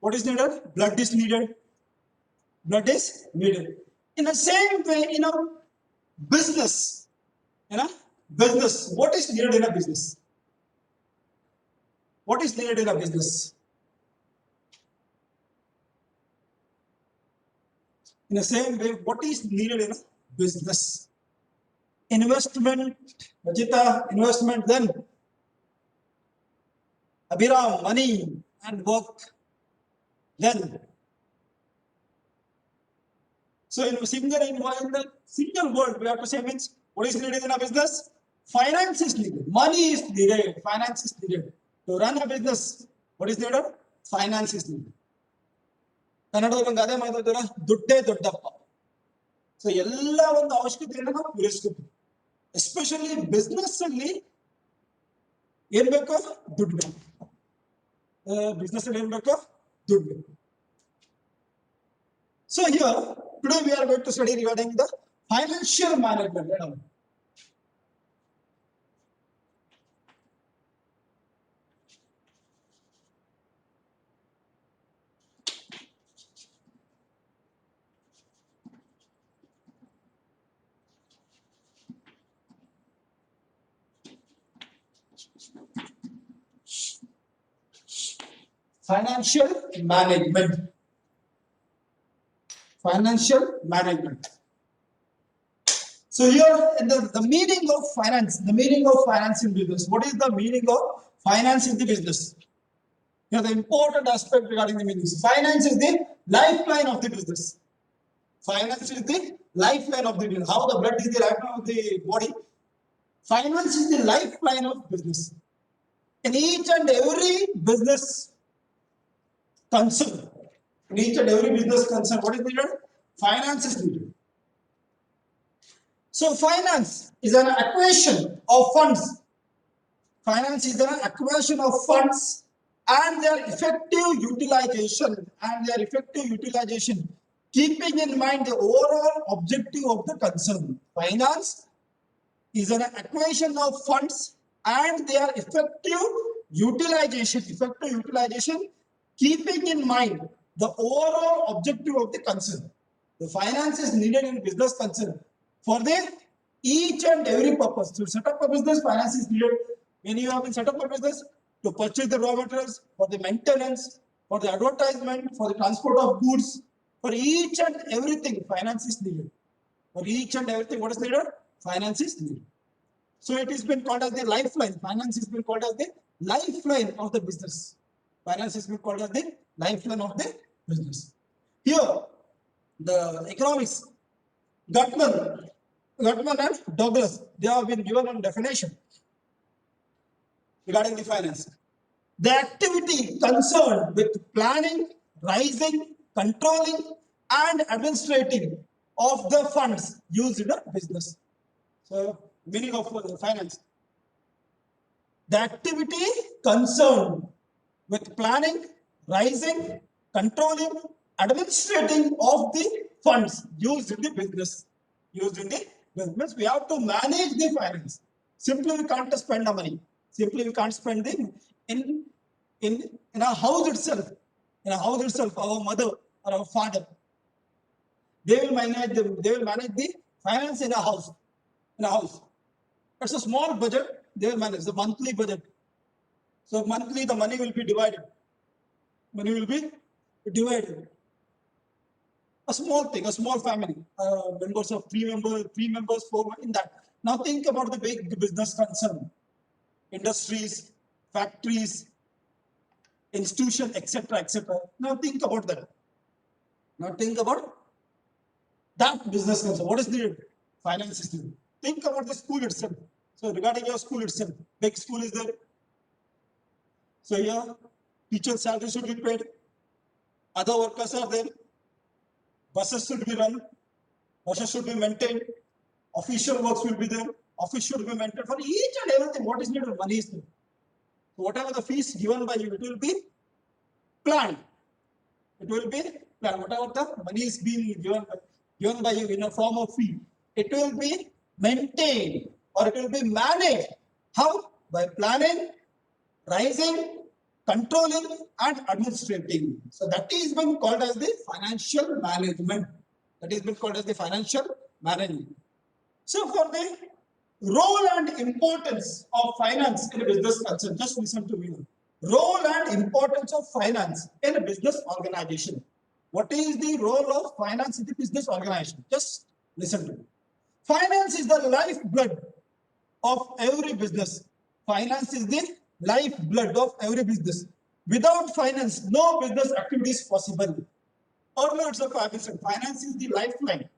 What is needed? Blood is needed. Blood is needed. In the same way, business, business. What is needed in a business? What is needed in a business? In the same way, what is needed in a business? Investment, Rajita, investment, then Abhiram, money and work, then. So in the single word, we have to say means what is needed in a business? Finance is needed, money is needed, finance is needed. To run a business, what is needed? Finance is needed. ಕನ್ನಡದಲ್ಲಿ ಒಂದು ಗಾದೆ ಮಾತಾಡ್ತೀರ, ದುಡ್ಡೇ ದೊಡ್ಡಪ್ಪ. So ಎಲ್ಲ ಒಂದು ಅವಶ್ಯಕತೆಯನ್ನು ನಾವು ಪೂರೈಸ್ಕೊತೀವಿ. Especially business ಅಲ್ಲಿ ಏನ್ ಬೇಕೋ ದುಡ್ಡು ಬೇಕು. ಬಿಸ್ನೆಸ್ ಅಲ್ಲಿ ಏನ್ ಬೇಕೋ ದುಡ್ಡು ಬೇಕು. So here today we are going to study regarding the financial management. Financial management. Financial management. So here the meaning of finance, in business. What is the meaning of finance in the business? Here the important aspect regarding the meaning. Finance is the lifeline of the business. Finance is the lifeline of the business. How the blood is the lifeline of the body. Finance is the lifeline of business. In each and every business concern, what is needed? Finance is needed. So finance is an acquisition of funds. Finance is an acquisition of funds and their effective utilization, keeping in mind the overall objective of the concern. Finance is an acquisition of funds and their effective utilization, keeping in mind the overall objective of the concern. The finance is needed in business concern for the each and every purpose. To set up a business, finance is needed. When you have been set up a business, to purchase the raw materials, for the maintenance, for the advertisement, for the transport of goods, for each and everything, finance is needed. For each and everything, what is needed? Finance is needed. So it has been called as the lifeline. Finance has been called as the lifeline of the business. Finance has been called as the lifeline of the business. Here, the economics, Gutman and Douglas, they have been given a definition regarding the finance. The activity concerned with planning, raising, controlling, and administrating of the funds used in a business. So, meaning of finance. The activity concerned with planning, raising, controlling, administrating of the funds used in the business. We have to manage the finance. Simply we can't spend the money. Simply we can't spend the in our house itself. In a house itself, our mother or our father, they will manage the finance in a house. It's a small budget. They will manage the monthly budget. So monthly the money will be divided. A small thing, a small family, members of three members, 4 in that. Now think about the big business concern, industries, factories, institution, etc. Now think about that. That business concern. What is needed? Finance is needed. Think about the school itself. So regarding your school itself, big school is there. So here, teacher's salary should be paid. Other workers are there. Buses should be run. Buses should be maintained. Official works will be there. Office should be maintained. For each and everything, what is needed? Money is needed. So whatever the fees given by you, it will be planned. Whatever the money is being given by you in a form of fee, it will be maintained or it will be managed. How? By planning, raising, controlling and administrating. So that is been called as the financial management. That is been called as the financial management. So for the role and importance of finance in a business concern, just listen to me. Role and importance of finance in a business organization. What is the role of finance in the business organization? Just listen to me. Finance is the lifeblood of every business. Finance is the lifeblood of every business. Without finance, no business activity is possible. Earlier, it's a finance is the lifeline.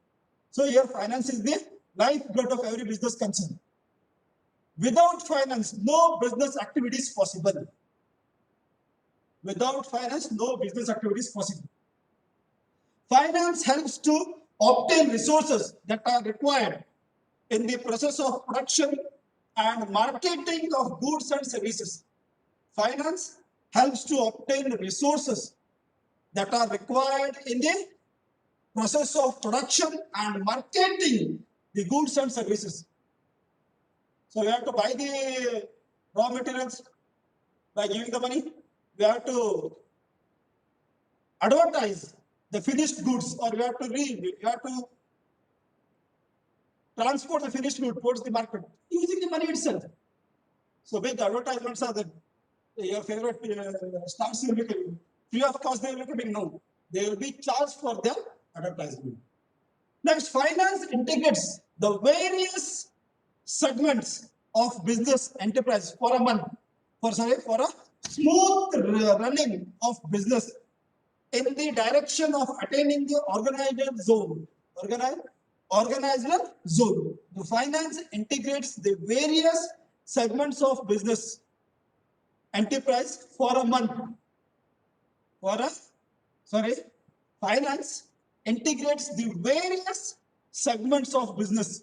So here, finance is the lifeblood of every business concern. Without finance, no business activity is possible. Without finance, no business activity is possible. Finance helps to obtain resources that are required in the process of production and marketing of goods and services. Finance helps to obtain resources that are required in the process of production and marketing the goods and services. So we have to buy the raw materials by giving the money. We have to advertise the finished goods, or we have to transport the finished good towards the market using the money itself. So big advertisements are that your favorite stars will be coming. Free of cost they will be coming. No, they will be charged for their advertisement. Next, finance integrates the various segments of business enterprise for a month, for a smooth running of business in the direction of attaining the organizational zone. Organizational zone. The finance integrates the various segments of business enterprise for a month. Finance integrates the various segments of business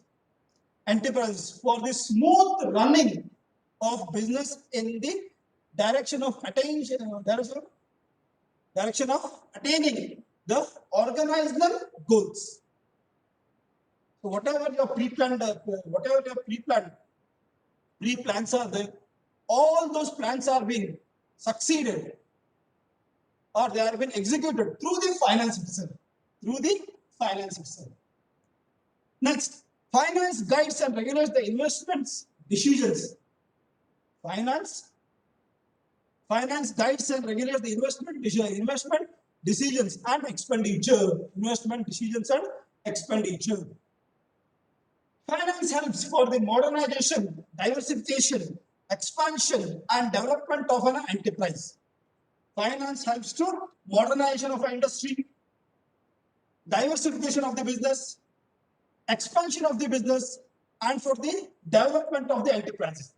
enterprise for the smooth running of business in the direction of attaining the organizational goals. So whatever your pre-plans are there, all those plans are being succeeded or they are being executed through the finance itself. Next, finance guides and regulates the investments decisions. Finance guides and regulates the investment decisions and expenditure. Finance helps for the modernization, diversification, expansion, and development of an enterprise. Finance helps to modernization of an industry, diversification of the business, expansion of the business, and for the development of the enterprise.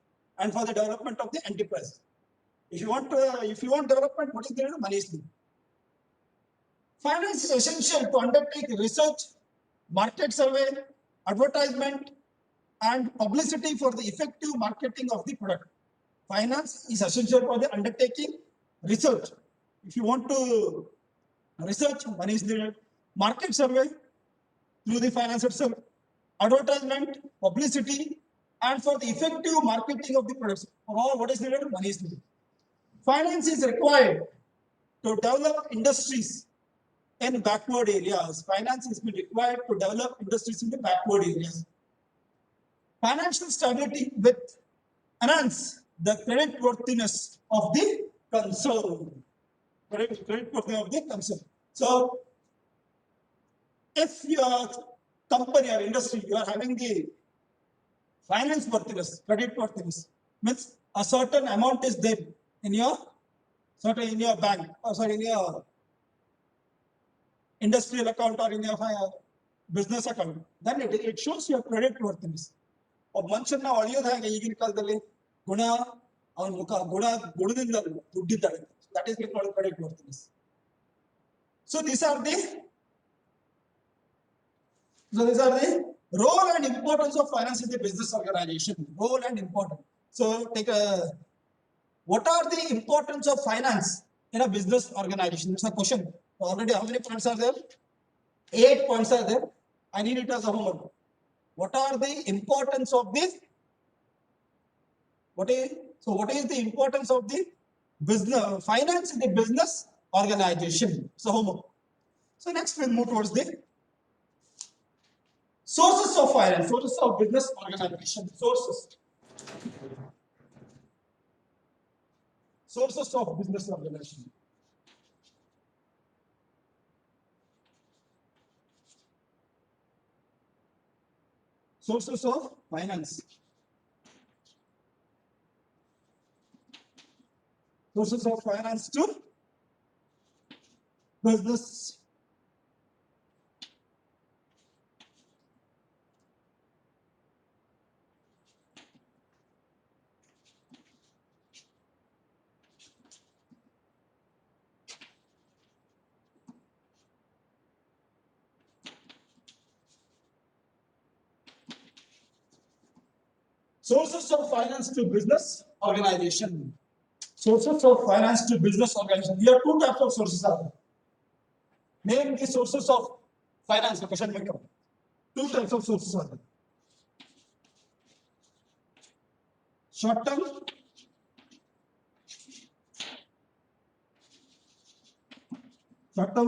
If you want development, what is the money is needed. Finance is essential to undertake research, market survey, advertisement, and publicity for the effective marketing of the product. Finance is essential for the undertaking research. If you want to research, money is needed. Market survey through the finance itself, advertisement, publicity, and for the effective marketing of the products. For all what is needed, money is needed. Finance is required to develop industries in backward areas. Finance is required to develop industries in the backward areas. Financial stability with enhance the credit worthiness of the concern. So, if your company or industry you are having the finance worthiness, credit worthiness, means a certain amount is there in your bank, or in your industrial account or in your business account, then it shows your credit worthiness. ಒಬ್ಬ ಮನುಷ್ಯನ ಒಳೆಯೋದು ಹೇಗೆ ಈಗಿನ ಕಾಲದಲ್ಲಿ ಅವನ ಗುಣದಿಂದ ದುಡ್ಡಿದ್ದಾಳೆ. That is called credit worthiness. So these are the role and importance of finance in the business organization. Role and importance. So what are the importance of finance in a business organization? It's a question. Already how many points are there? 8 points are there. I need it as a homework. What are the importance of this? What is the importance of the business finance in the business organization. So homework. So next we'll move towards the sources of finance, sources of business organization, sources of business organization. Sources of finance. Sources of finance to business sources of finance to business organization. Sources of finance to business organization. Here are two types of sources are there. Name the sources of finance. The question may come. Two types of sources are there. Short term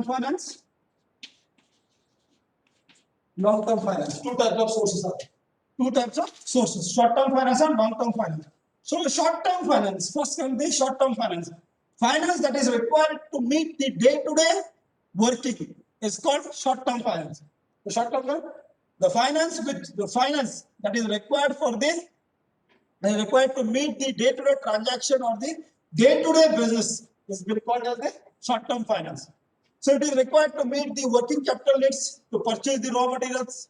finance, long term finance. Two types of sources are there. Two types of sources, short term finance and long term finance. So short term finance, first can be short term finance. Finance that is required to meet the day to day working is called short term finance. The short term, the finance that is required for this, they are required to meet the day to day transaction or the day to day business is called as the short term finance. So it is required to meet the working capital needs, to purchase the raw materials,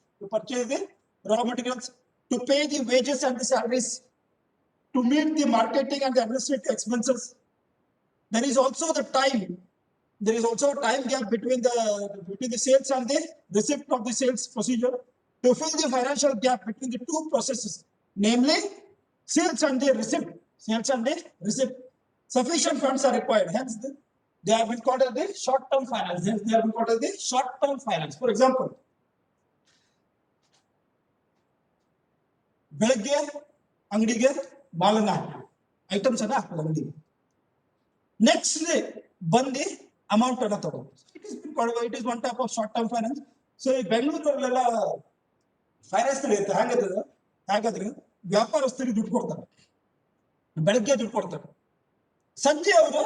to pay the wages and the salaries, to meet the marketing and the administrative expenses. There is also the time. There is also a time gap between the sales and the receipt of the sales procedure, to fill the financial gap between the two processes, namely sales and the receipt. Sufficient funds are required. Hence, they have been called as the short-term finance. For example, ಬೆಳಗ್ಗೆ ಅಂಗಡಿಗೆ ಮಾಲನ್ನ items ಅನ್ನ ಹಾಕ್ತಾರೆ ಅಂಗಡಿಗೆ. Next day ಬಂದು amount ಅನ್ನ ತಗೊಂಡು it is one type of short term finance. So ಈ ಬೆಂಗಳೂರಲ್ಲೆಲ್ಲ ಫೈನಾನ್ಸ್ ನಡೆಯುತ್ತೆ. ಹಾಗಾದ್ರೆ ವ್ಯಾಪಾರಸ್ಥರಿಗೆ ದುಡ್ಡು ಕೊಡ್ತಾರೆ, ಬೆಳಗ್ಗೆ ದುಡ್ಡು ಕೊಡ್ತಾರೆ, ಸಂಜೆ ಅವರು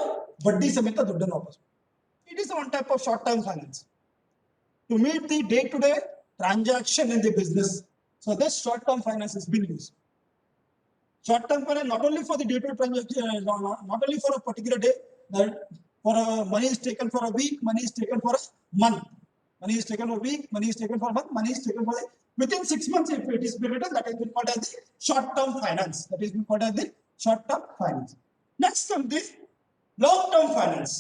ಬಡ್ಡಿ ಸಮೇತ ದುಡ್ಡನ್ನು ವಾಪಸ್. It is one type of short term finance to meet the day to day transaction in the business. So this short term finance has been used. Short term finance not only for the day-to-day transaction, not only for a particular day, but for money is taken for a week, money is taken for a month, money is taken for a week, money is taken for a month, money is taken for within 6 months. If it is period, that has been called as the short term finance. That is been called as the short term finance. Next comes the long term finance.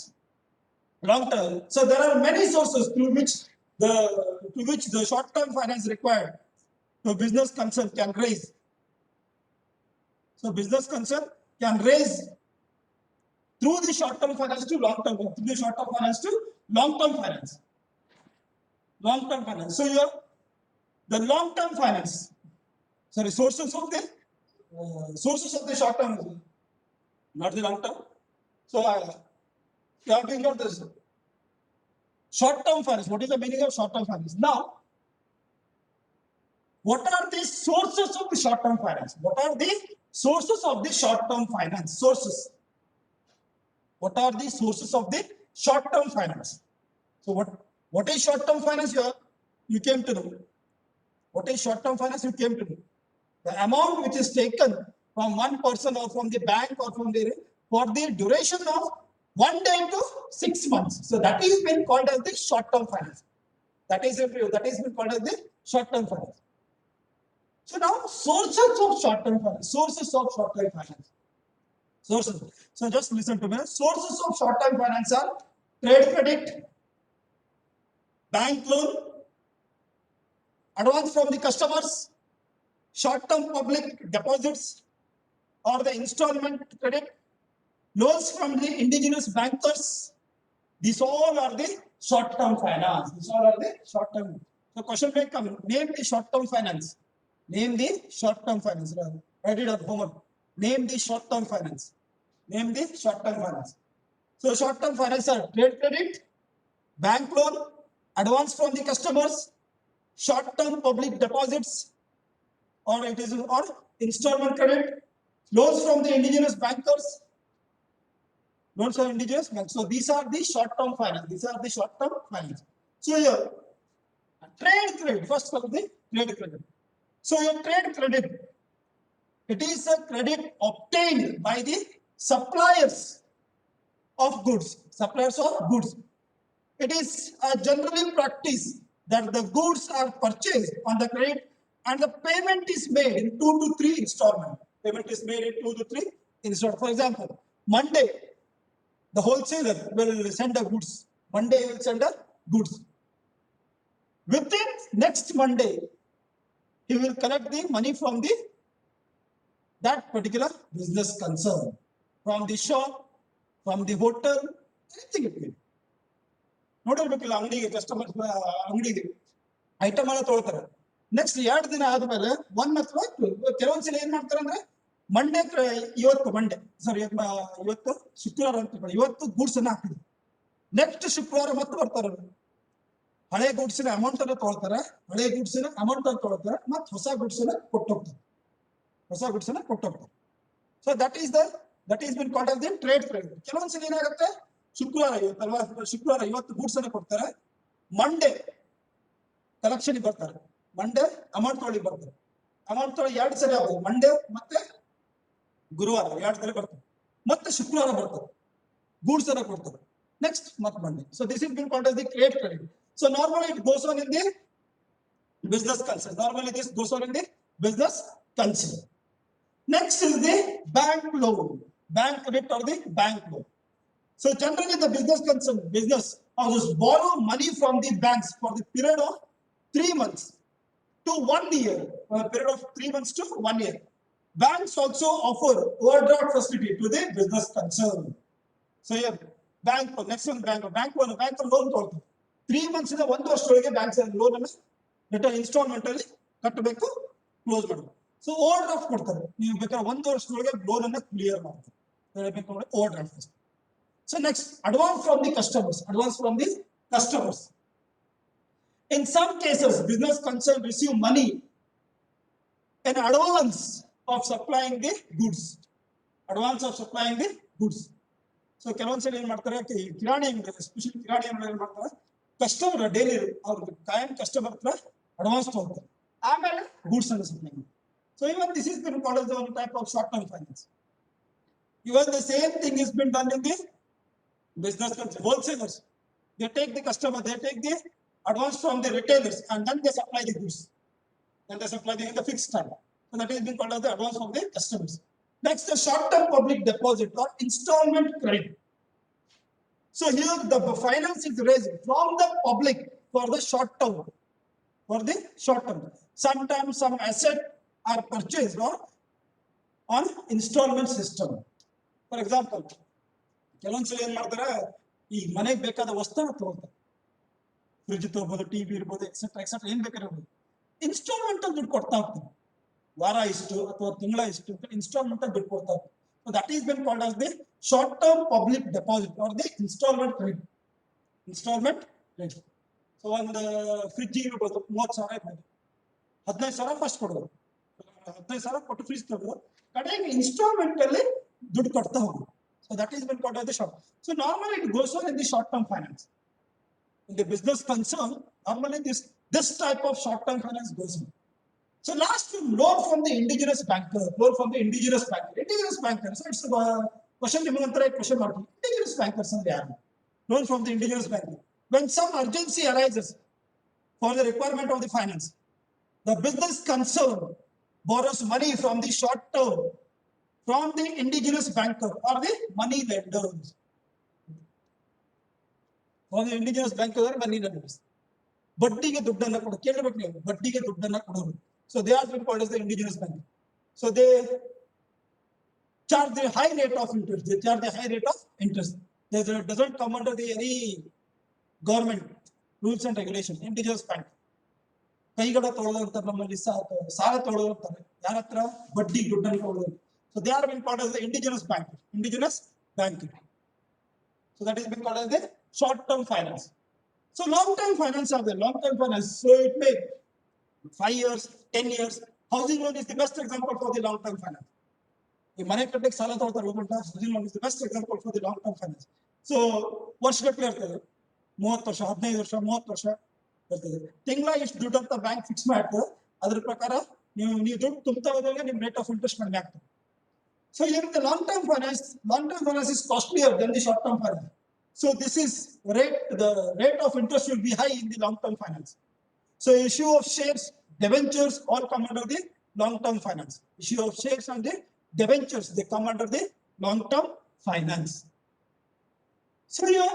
Long term. So there are many sources through which the short term finance required to business concern can raise. So business concern can raise through the short term finance to long term, through the short term finance to long term finance. Long term finance. So here the long term finance, sorry, sources of the short term, not the long term. So you have been got this short term finance. What is the meaning of short term finance? Now, what are the sources of the short term finance? What are the sources of the short term finance? What are the sources of the short term finance? So what is short term finance? You came to know. What is short term finance? You came to know. The amount which is taken from one person or from the bank or from the for the duration of 1 day to 6 months. So that is been called as the short term finance. That is been called as the short term finance. So now sources of short term finance. Sources. So just listen to me. Sources of short term finance are trade credit, bank loan, advance from the customers, short term public deposits or the installment credit, loans from the indigenous bankers. These all are the short term finance. So question may come. Name the short term finance. Write it at home. Name the short term finance. Name the short-term finance. So short-term finance are trade credit, bank loan, advance from the customers, short-term public deposits, or it is or installment credit, loans from the indigenous bankers, loans from indigenous banks. So these are the short-term finance. These are the short-term finance. So here, trade credit. First of all, the trade credit. So your trade credit, it is a credit obtained by the suppliers of goods. Suppliers of goods. It is a generally practice that the goods are purchased on the credit and the payment is made in 2 to 3 installment. Payment is made in 2 to 3 installment. For example, Monday, the wholesaler will send the goods. Monday he will send the goods. Within next Monday, he will collect the money from the that particular business concern, from the shop, from the hotel, anything it may be. ನೋಡಿರ್ಬೇಕಿಲ್ಲ ಅಂಗಡಿಗೆ customers ಅಂಗಡಿಗೆ item ಎಲ್ಲ ತೊಗೊಳ್ತಾರೆ. Next 2 ದಿನ ಆದ್ಮೇಲೆ 1 ಅಥವಾ 2 ಕೆಲವೊಂದ್ಸಲ ಏನ್ ಮಾಡ್ತಾರೆ ಅಂದ್ರೆ ಮಂಡೇ ಇವತ್ತು ಶುಕ್ರವಾರ ಅಂತ ಇವತ್ತು ಗೂಡ್ಸ್ ಅನ್ನ ಹಾಕಿದ್ರು. ನೆಕ್ಸ್ಟ್ ಶುಕ್ರವಾರ ಮತ್ತೆ ಬರ್ತಾರೆ, ಹಳೆ ಗೂಡ್ಸಿನ ಅಮೌಂಟ್ ಅನ್ನ ತೊಗೊಳ್ತಾರೆ, ಹಳೆ ಗೂಡ್ಸಿನ ಅಮೌಂಟ್ ಅನ್ನು ತೊಗೊಳ್ತಾರೆ, ಮತ್ತೆ ಹೊಸ ಗೂಡ್ಸ್ ಅನ್ನ ಕೊಟ್ಟೋಗ್ತಾರೆ. So that is been called as the trade credit. ಕೆಲವೊಂದ್ಸಲ ಏನಾಗುತ್ತೆ, ಶುಕ್ರವಾರ ಇವತ್ತು ಗೂಡ್ಸ್ ಅನ್ನ ಕೊಡ್ತಾರೆ, ಮಂಡೇ ಕಲೆಕ್ಷನ್ ಬರ್ತಾರೆ, ಮಂಡೇ ಅಮೌಂಟ್ ತೊಗೊಳ್ಳಿ ಬರ್ತಾರೆ. ಅಮೌಂಟ್ ತೊಗೊಳ್ಳಿ 2 ಸರಿ ಆಗುತ್ತೆ, ಮಂಡೇ ಮತ್ತೆ ಗುರುವಾರ 2 ಸರಿ ಬರ್ತಾರೆ, ಮತ್ತೆ ಶುಕ್ರವಾರ ಬರ್ತಾರೆ, ಗೂಡ್ಸ್ ಅನ್ನ ಕೊಡ್ತಾರೆ, ನೆಕ್ಸ್ಟ್ ಮತ್ತೆ Monday. So this is been called as the trade credit. So normally it goes on in the business concern. Next is the bank loan, bank credit or the bank loan. So generally the business houses borrow money from the banks for the period of 3 months to 1 year. For a period of 3 months to 1 year. Banks also offer overdraft facility to the business concern. So here bank loan, next one bank loan ಕೊಡ್ತಾರೆ. 3 months ಇಂದ 1 ವರ್ಷದೊಳಗೆ banks loan ಅನ್ನು return instalment ಅಲ್ಲಿ ಕಟ್ಟಬೇಕು, close ಮಾಡಬೇಕು. So over draft ಕೊಡ್ತಾರೆ, ನೀವು ಬೇಕಾದ್ರೆ 1 ವರ್ಷದೊಳಗೆ ಲೋನ್ ಅನ್ನು ಕ್ಲಿಯರ್ ಮಾಡ್ತಾರೆ, over draft. So next advance from the customers. In some cases business concern receive money in advance of supplying the goods. So ಕೆಲವೊಂದ್ಸಲ ಏನ್ ಮಾಡ್ತಾರೆ, ಕಿರಾಣಿ ಅಂಗಡಿ, ಎಸ್ಪೆಷಲಿ ಕಿರಾಣಿ ಅಂಗಡಿ ಏನ್ ಮಾಡ್ತಾರೆ, ಕಸ್ಟಮರ್ ಡೈಲಿ ಅವ್ರಿಗೆ ಕಾಯಂ ಕಸ್ಟಮರ್ ಹತ್ರ ಅಡ್ವಾನ್ಸ್ ತಗೊಳ್ತಾರೆ, ಆಮೇಲೆ ಗೂಡ್ಸ್ ಅನ್ನು ಸಪ್ಲೈ ಮಾಡ್ತಾರೆ. So even this is been called as one type of short term finance. Even the same thing is been done in the business concern. Wholesalers, they take the customer, they take the advance from the retailers and then they supply the goods. Then they supply in the fixed time. So that is being called as the advance from the customers. Next, the short-term public deposit or installment credit. So here the finance is raised from the public for the short term. Sometimes some asset are purchased or on installment system. For example, ಕೆಲವೊಂದ್ಸಲ ಏನ್ ಮಾಡ್ತಾರೆ, ಈ ಮನೆಗೆ ಬೇಕಾದ ವಸ್ತುನ ತಗೊಳ್ತಾರೆ, fridge ತಗೋಬಹುದು, TV ಇರ್ಬೋದು, ಎಕ್ಸೆಟ್ರಾ ಏನ್ ಬೇಕಾದ್ರೆ ಇನ್ಸ್ಟಾಲ್ಮೆಂಟ್ ಅಲ್ಲಿ ದುಡ್ಡು ಕೊಡ್ತಾ ಹೋಗ್ತಾರೆ. ವಾರ ಇಷ್ಟು ಅಥವಾ ತಿಂಗಳ ಇಷ್ಟು ಇನ್ಸ್ಟಾಲ್ಮೆಂಟ್ ಅಲ್ಲಿ ದುಡ್ಡು ಕೊಡ್ತಾ ಹೋಗ್ತಾರೆ. So that is been called as the short-term public deposit or the installment credit. So ಒಂದು ಫ್ರಿಜ್ ಇರ್ಬೋದು, 30,000 ಇರ್ಬೋದು, 15,000 ಫಸ್ಟ್ ಕೊಡೋದು, 15,000 ಕೊಟ್ಟು ಫ್ರಿಜ್ ತಗೋದು, ಕಡೆಗೆ ಇನ್ಸ್ಟಾಲ್ಮೆಂಟ್ ಅಲ್ಲಿ ದುಡ್ಡು ಕೊಡ್ತಾ ಹೋಗೋದು. So that is been called as the short. So normally it goes on in the short-term finance. In the business concern, normally this type of short-term finance goes on. So last, loan from the indigenous banker. Indigenous banker. So it's a question mark. Indigenous bankers and they are loan from the indigenous banker. When some urgency arises for the requirement of the finance, the business concern borrows money from the short term from the indigenous banker or the money lenders. From the indigenous banker or money lenders. ಬಡ್ಡಿಗೆ ದುಡ್ಡನ್ನ ಕೊಡು, ಕೇಳಬೇಕು ನೀವು, ಬಡ್ಡಿಗೆ ದುಡ್ಡನ್ನ ಕೊಡೋದು. So they are being called as the indigenous bank. So they charge the high rate of interest. They doesn't come under any government rules and regulations. Indigenous bank. ಕೈಗಡ ತೊಗೊಳ್ಳೋದು ನಮ್ಮಲ್ಲಿ ಸಾಲ ತೊಗೊಳ್ಳೋದು, ಯಾರ ಹತ್ರ ಬಡ್ಡಿ ದುಡ್ಡನ್ನು ಕೊಡೋದು. So they are being called as the indigenous banking. Indigenous banking. So that is being called as the short-term finance. So long-term finance are the long-term finance. So it may 5 years, 10 years. Housing loan is the best example for the long-term finance. ಈ ಮನೆ ಕಟ್ಟಕ್ಕೆ ಸಾಲ ತಗೊಳ್ತಾರೆ ಗೊತ್ತುಂಟಾ housing loan is the best example for the long-term finance. So ವರ್ಷಗಟ್ಟಲೆ ಇರ್ತದೆ 30 ವರ್ಷ 15 ವರ್ಷ 30 ವರ್ಷ ಇರ್ತದೆ ತಿಂಗಳ ಇಷ್ಟು ದುಡ್ಡು ಅಂತ ಬ್ಯಾಂಕ್ ಫಿಕ್ಸ್ ಮಾಡ್ತದೆ ಅದ್ರ ಪ್ರಕಾರ ನೀವು ದುಡ್ಡು ತುಂಬ್ತಾ ಹೋದಾಗ ನಿಮ್ಮ ರೇಟ್ ಆಫ್ ಇಂಟ್ರೆಸ್ಟ್ ಕಡಿಮೆ ಆಗ್ತದೆ. So in the long-term finance is costlier than the short-term finance. So this is the rate of interest will be high in the long-term finance. So issue of shares, debentures all come under the long-term finance. Issue of shares and the debentures, they come under the long-term finance. So here,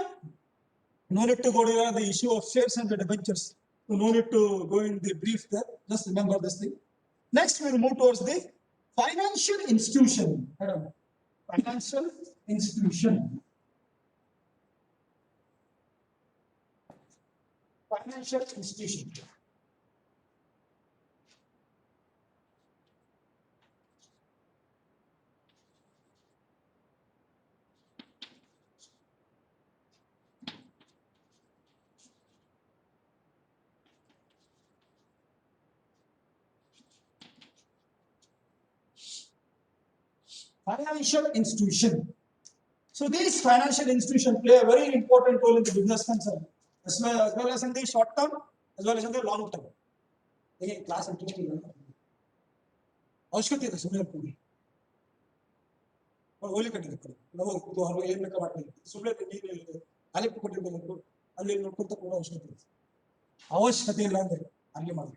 no need to go to the issue of shares and the debentures. So no need to go in the brief there. Just remember this thing. Next, we will move towards the financial institution. Financial institution. Financial institution. Financial institution. So these financial institutions play a very important role in the business concern, as well as in the short term, as well as in the long term. Again, class interest is ಅವಶ್ಯಕತೆ ಇದೆ ಸುಮ್ಮನೆ ಕೂಡಿ ಹೋಲಿ ಕಟ್ಟಿದೆ ನಾವು ಏನು ಬೇಕಾ ಮಾಡ್ತೀವಿ ಸುಮ್ಮನೆ ನೀರು ಅಲ್ಲಿ ಕೊಟ್ಟಿರ್ಬೇಕು ಅಲ್ಲಿ ನೋಡ್ಕೊಂತ ಕೂಡ ಅವಶ್ಯಕತೆ ಇಲ್ಲ ಅಂದ್ರೆ ಅಲ್ಲಿ ಮಾಡಿ.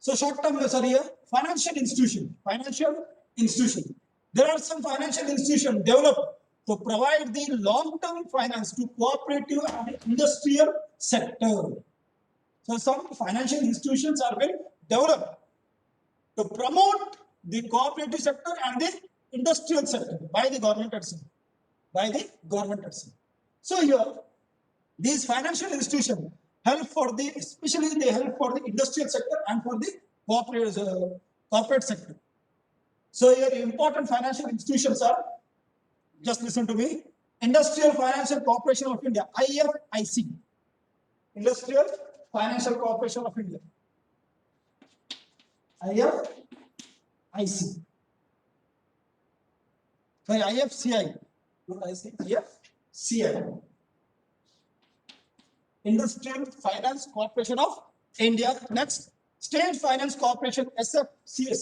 So short term, sorry, financial institution. There are some financial institutions developed to provide the long-term finance to cooperative and industrial sector. So some financial institutions are being developed to promote the cooperative sector and the industrial sector by the government itself. So here, these financial institutions help for especially they help for the industrial sector and for the corporate sector. So here important financial institutions are, just listen to me, Industrial Financial Corporation of India, IFIC. Industrial Financial Corporation of India, IFIC. Sorry, IFCI. IFCI. Industrial Finance Corporation of India. Next, State Finance Corporation, SFCS.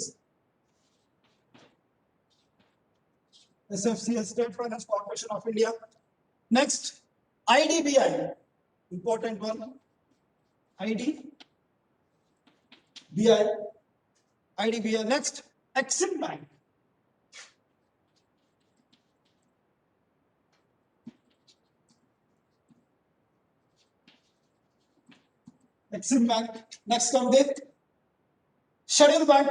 State Finance Corporation of India. Next, IDBI, important one. IDBI. Next, Exim Bank. Exim Bank. Next come the Schedule Bank.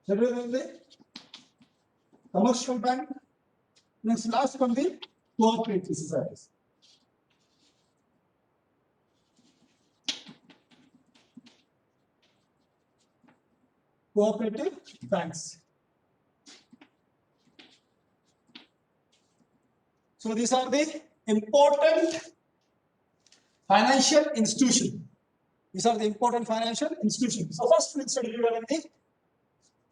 Schedule Bank, the Commercial Bank. Next, last come the Cooperative Societies. Cooperative banks. So these are the important financial institutions. So first we'll study regarding the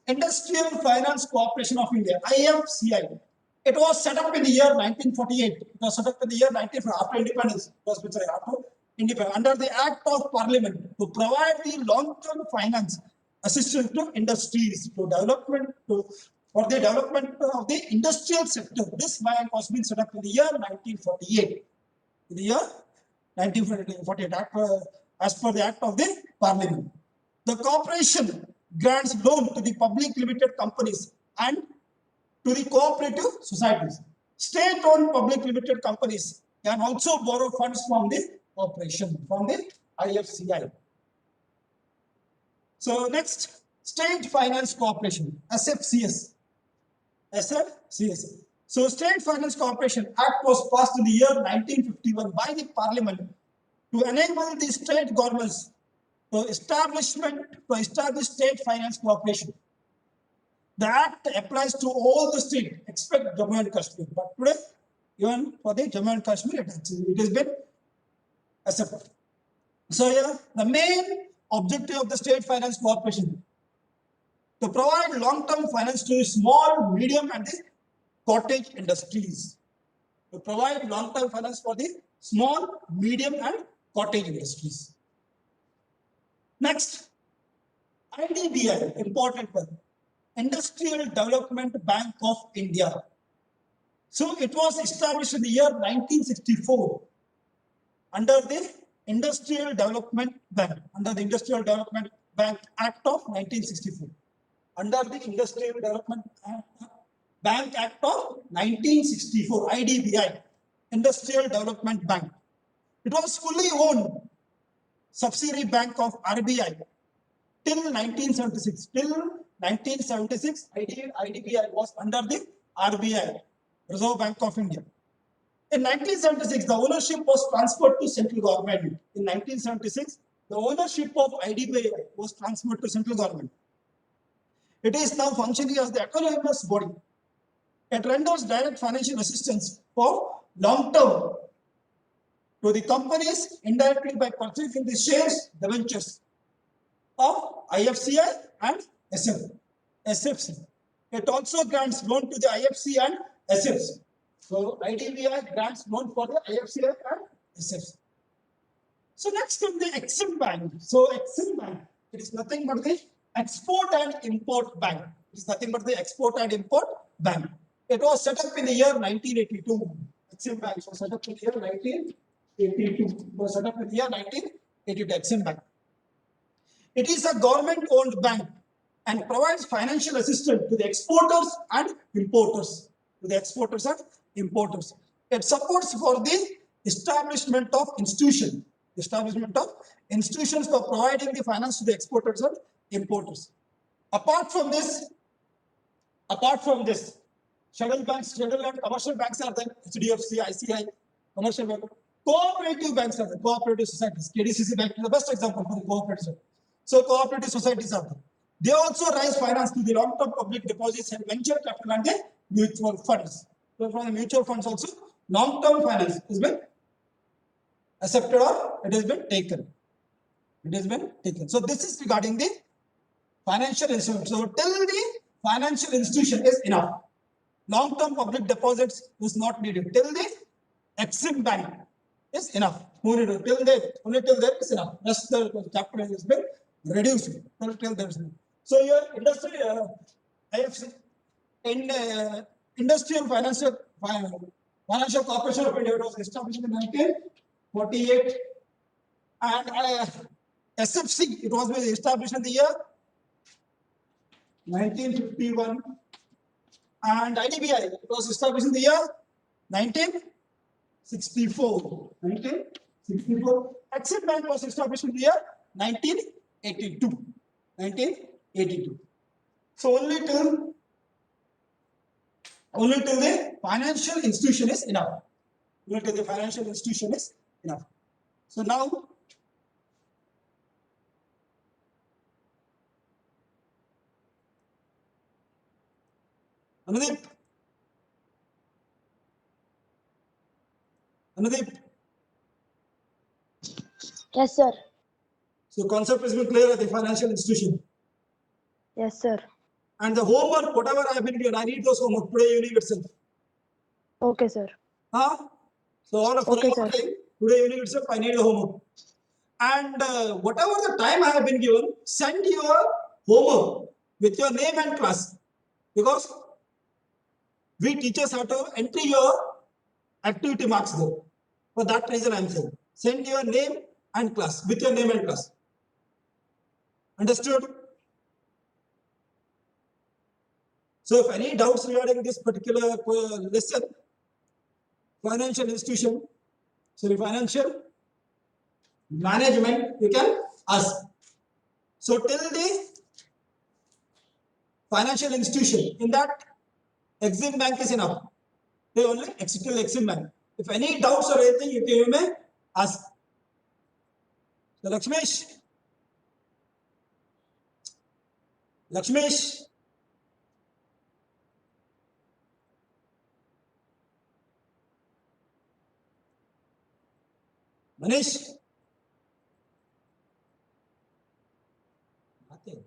Industrial Finance Corporation of India, IFCI. It was set up in the year 1948. It was set up in the year 1948 after independence. Under the Act of Parliament to provide the long-term finance assistance to industries for the development of the industrial sector. This bank was being set up in the year 1948. In the year 1948, as per the Act of the Parliament. The corporation grants loan to the public limited companies and to the cooperative societies. State-owned public limited companies can also borrow funds from the corporation, from the IFCI. So next, State Finance Corporation, SFCS. So State Finance Corporation Act was passed in the year 1951 by the Parliament to enable the state governments to establish state finance corporation. The act applies to all the states except Jammu and Kashmir. But today, even for the Jammu and Kashmir, it has been accepted. So here, the main objective of the State Finance Corporation to provide long-term finance to small, medium, and the cottage industries. To provide long-term finance for the small, medium, and cottage industries. Next, IDBI, important one, Industrial Development Bank of India. So it was established in the year 1964 under the Industrial Development Bank, under the Industrial Development Bank Act of 1964. Under the Industrial Development Bank Act of 1964, IDBI, Industrial Development Bank. It was fully owned subsidiary bank of RBI till 1976. Till 1976, IDBI was under the RBI, Reserve Bank of India. In 1976, the ownership was transferred to central government. In 1976, the ownership of IDBI was transferred to central government. It is now functioning as the autonomous body. It renders direct financial assistance for long term to the companies indirectly by purchasing the shares, the ventures of IFCI and SFC. It also grants loan to the IFC and SFC. So IDBI grants loan for the IFCI and SFC. So next comes the Exim Bank. So Exim Bank, it is nothing but the Export and Import Bank. It is nothing but the Export and Import Bank. It was set up in the year 1982. Exim Bank was set up in the year 1982. It was set up in the year 1982. Exim Bank. It is a government-owned bank and provides financial assistance to the exporters and importers. To the exporters and importers. It supports for the establishment of institutions. Establishment of institutions for providing the finance to the exporters and importers. Apart from this, scheduled and commercial banks are there. HDFC, ICI, commercial bank. Cooperative banks are there. Cooperative societies. KDCC Bank is the best example for the cooperative. So cooperative societies are there. They also raise finance to the long-term public deposits and venture capital and the mutual funds. So from the mutual funds also, long-term finance has been accepted or it has been taken. It has been taken. So this is regarding the financial institution. So till the financial institution is enough. Long-term public deposits is not needed. Till the Exim Bank is enough. Only till there is enough. Rest the capital has been reduced. Till there is enough. So your industry, IFC, in Industrial Financial Corporation of India, it was established in 1948, and SFC, it was established in the year 1951, and IDBI, it was established in the year 1964. 1964. Exim Bank was established in the year 1982. 1982. So only till the financial institution is enough. Only till the financial institution is enough. So now, Anudeep. Yes, sir. So concept has been clear at the financial institution. Yes, sir. And the homework, whatever I have been given, I need those homework today evening itself. Okay, sir. Huh? So all of Okay, homework sir. today evening itself, I need the homework. And whatever the time I have been given, send your homework with your name and class. Because we teachers have to enter your activity marks there. For that reason I am saying, send your name and class, with your name and class. Understood? So if any doubts regarding this particular lesson, financial institution, sorry, financial management, you can ask. So till the financial institution, in that Exim Bank is enough. They only execute Exim Bank. If any doubts or anything, you may ask. So Lakshmesh. Lakshmesh. Manish. Nothing.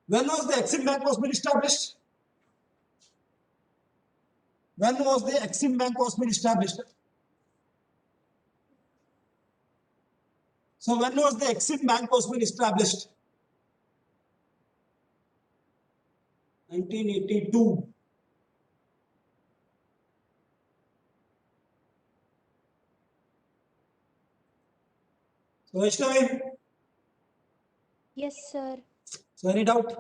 When was the Exim Bank was been established? When was the Exim Bank was been established? So when was the Exim Bank was been established? 1982. So Vaishnavi, Yes, sir. so any doubt?